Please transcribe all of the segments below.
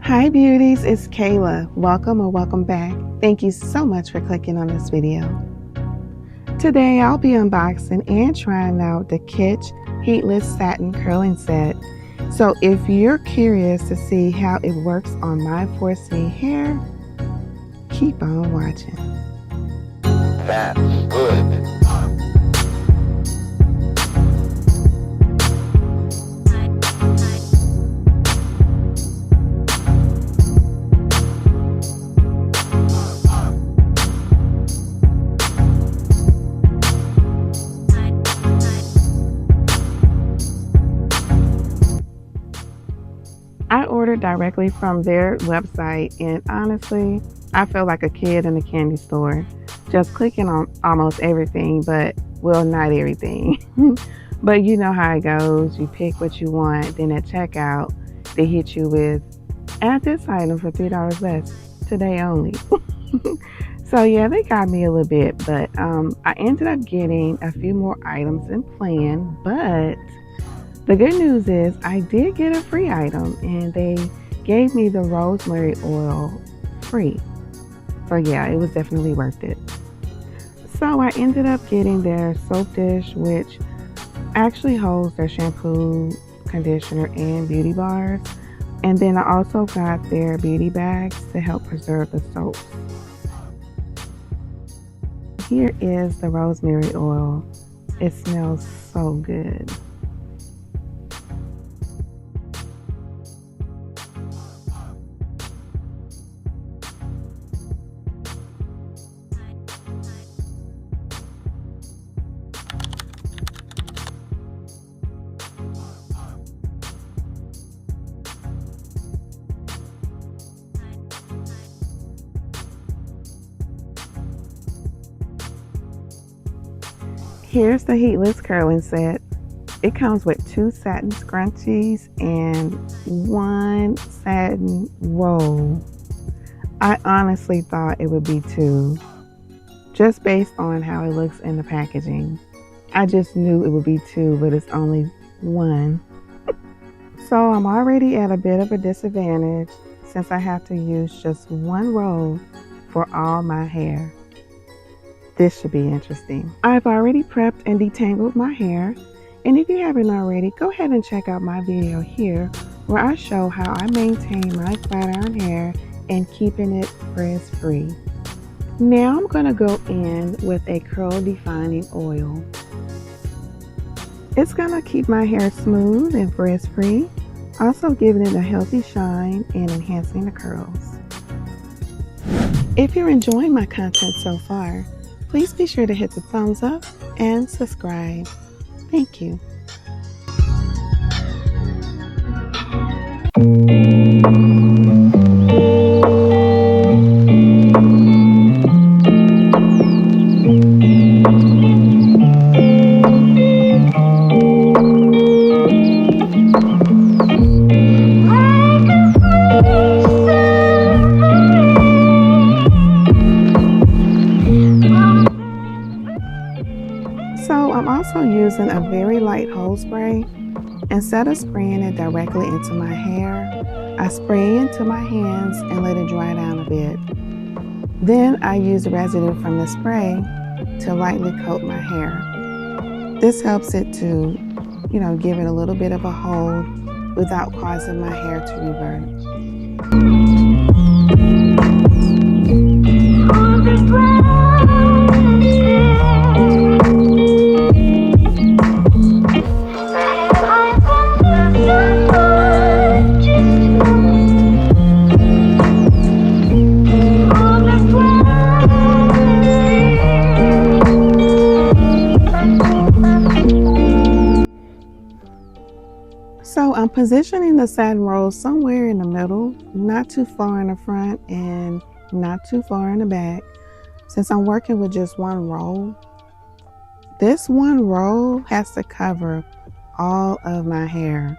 Hi beauties, it's Kayla. Welcome or welcome back. Thank you so much for clicking on this video. Today I'll be unboxing and trying out the Kitsch Heatless Satin Curling Set. So if you're curious to see how it works on my 4C hair, keep on watching. That's good. I ordered directly from their website, and honestly, I feel like a kid in a candy store, just clicking on almost everything, but well, not everything. But you know how it goes. You pick what you want, then at checkout, they hit you with, add this item for $3 less, today only. So yeah, they got me a little bit, but I ended up getting a few more items than planned, but the good news is I did get a free item, and they gave me the rosemary oil free. So yeah, it was definitely worth it. So I ended up getting their soap dish, which actually holds their shampoo, conditioner, and beauty bars. And then I also got their beauty bags to help preserve the soaps. Here is the rosemary oil. It smells so good. Here's the Heatless Curling Set. It comes with 2 satin scrunchies and 1 satin roll. I honestly thought it would be 2, just based on how it looks in the packaging. I just knew it would be 2, but it's only 1. So I'm already at a bit of a disadvantage since I have to use just 1 roll for all my hair. This should be interesting. I've already prepped and detangled my hair, and if you haven't already, go ahead and check out my video here where I show how I maintain my flat iron hair and keeping it frizz free. Now I'm going to go in with a curl defining oil. It's going to keep my hair smooth and frizz free, also giving it a healthy shine and enhancing the curls. If you're enjoying my content so far, please be sure to hit the thumbs up and subscribe. Thank you. So I'm also using a very light hose spray. Instead of spraying it directly into my hair, I spray it into my hands and let it dry down a bit. Then I use the residue from the spray to lightly coat my hair. This helps it to, give it a little bit of a hold without causing my hair to revert. So I'm positioning the satin roll somewhere in the middle, not too far in the front and not too far in the back. Since I'm working with just 1 roll, this 1 roll has to cover all of my hair.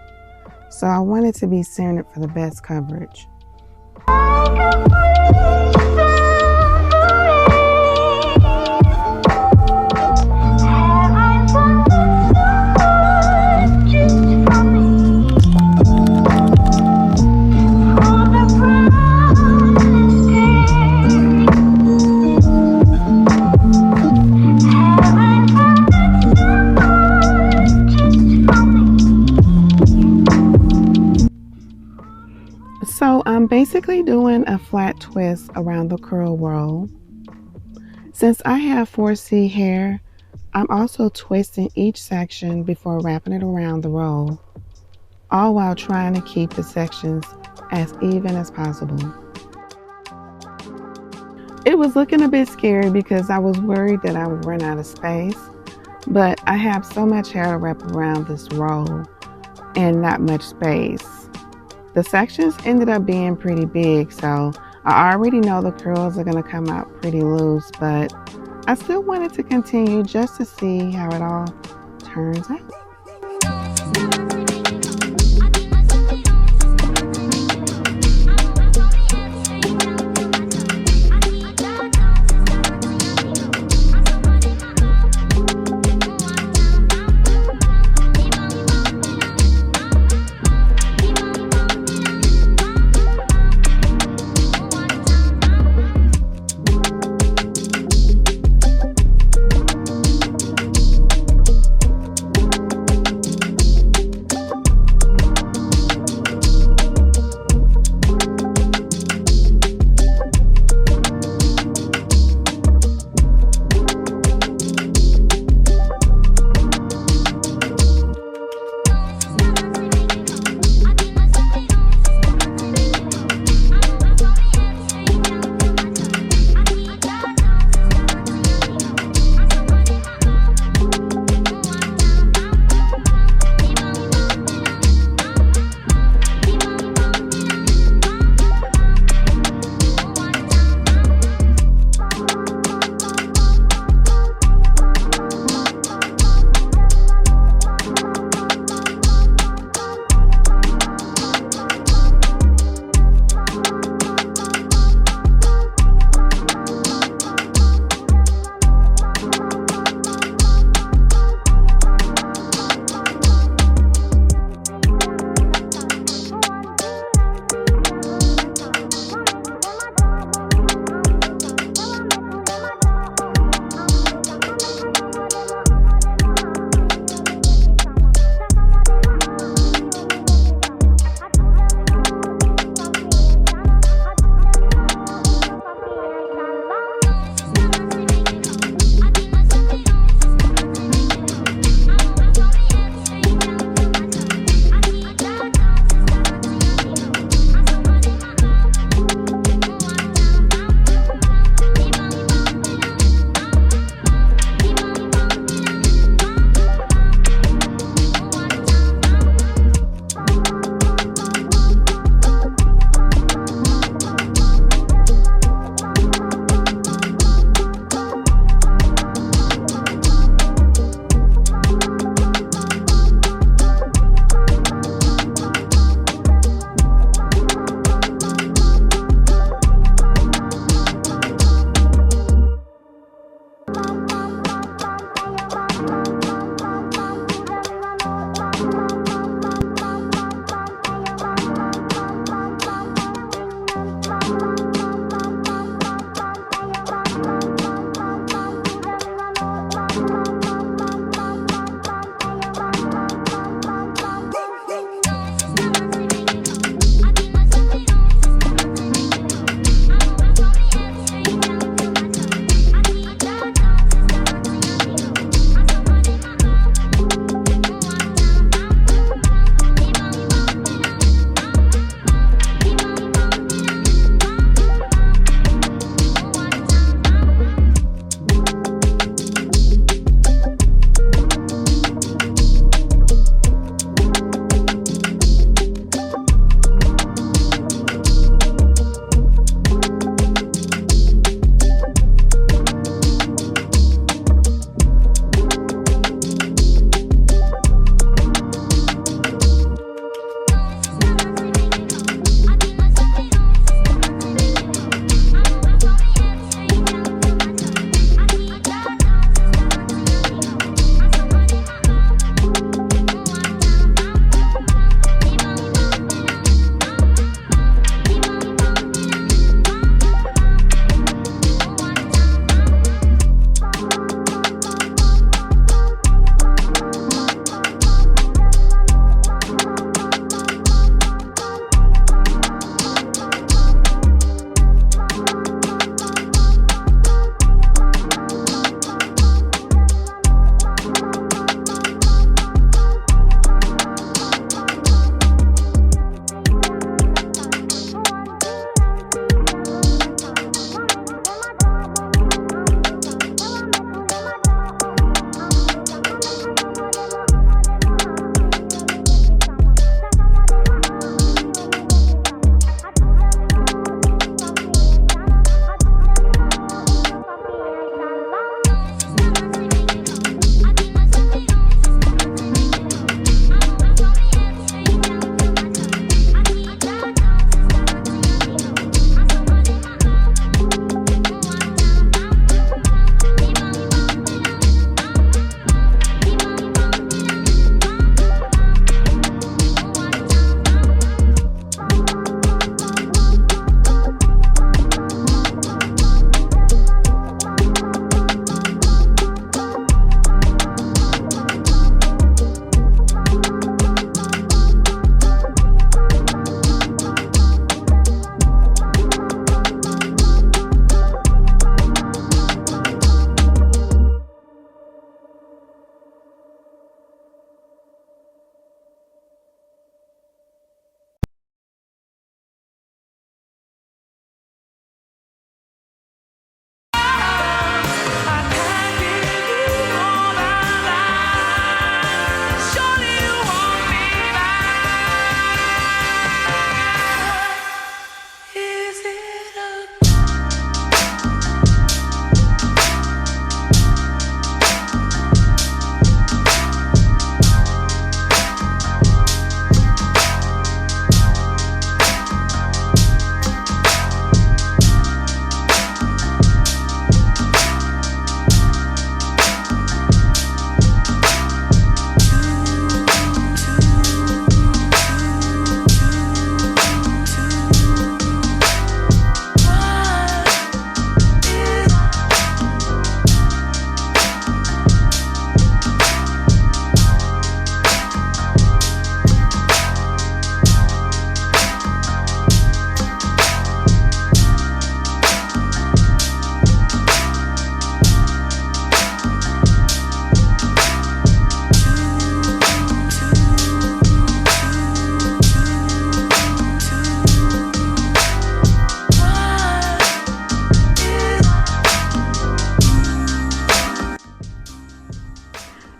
So I want it to be centered for the best coverage. Just from me. So I'm basically doing a flat twist around the curl roll. Since I have 4C hair, I'm also twisting each section before wrapping it around the roll, all while trying to keep the sections as even as possible. It was looking a bit scary because I was worried that I would run out of space, but I have so much hair to wrap around this roll and not much space. The sections ended up being pretty big, so I already know the curls are going to come out pretty loose, but I still wanted to continue just to see how it all turns out.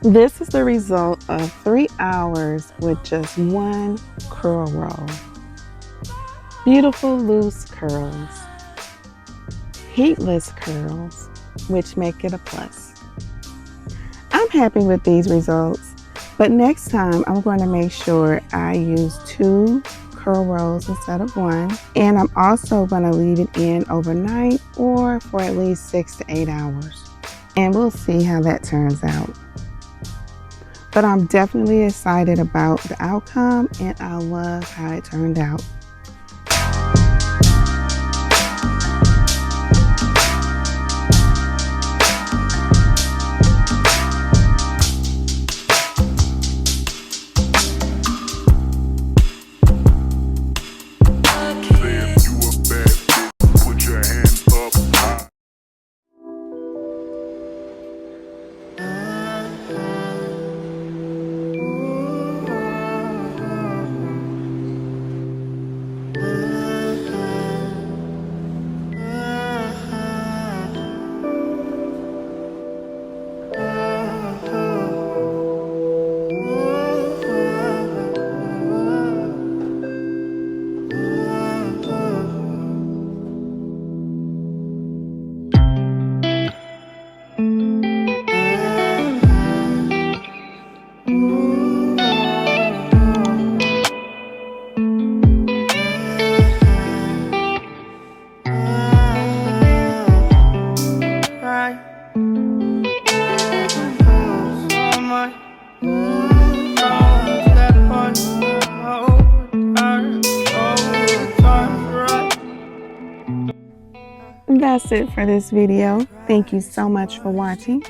This is the result of 3 hours with just one curl roll. Beautiful loose curls, heatless curls, which make it a plus. I'm happy with these results, but next time I'm going to make sure I use 2 curl rolls instead of 1, and I'm also going to leave it in overnight or for at least 6 to 8 hours, and we'll see how that turns out. But I'm definitely excited about the outcome, and I love how it turned out. That's it for this video. Thank you so much for watching.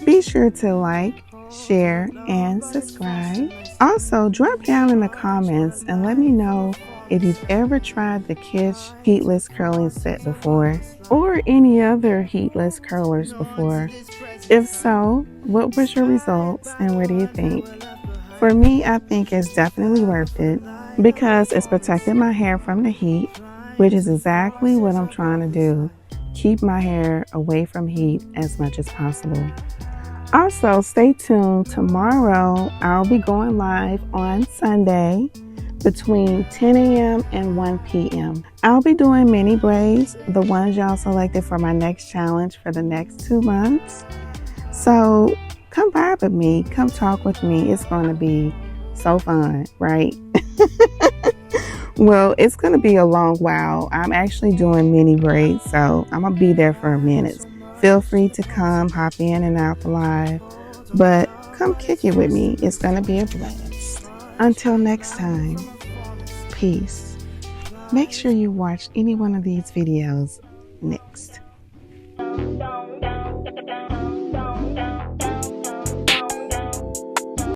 Be sure to like, share, and subscribe. Also, drop down in the comments and let me know if you've ever tried the Kitsch Heatless Curling Set before, or any other heatless curlers before. If so, what was your results and what do you think? For me, I think it's definitely worth it because it's protected my hair from the heat, which is exactly what I'm trying to do. Keep my hair away from heat as much as possible. Also, stay tuned. Tomorrow, I'll be going live on Sunday between 10 a.m. and 1 p.m. I'll be doing mini braids, the ones y'all selected for my next challenge for the next 2 months. So come vibe with me, come talk with me. It's going to be so fun, right? Well, it's going to be a long while. I'm actually doing mini braids, so I'm going to be there for a minute. Feel free to come, hop in and out the live, but come kick it with me. It's going to be a blast. Until next time, peace. Make sure you watch any one of these videos next.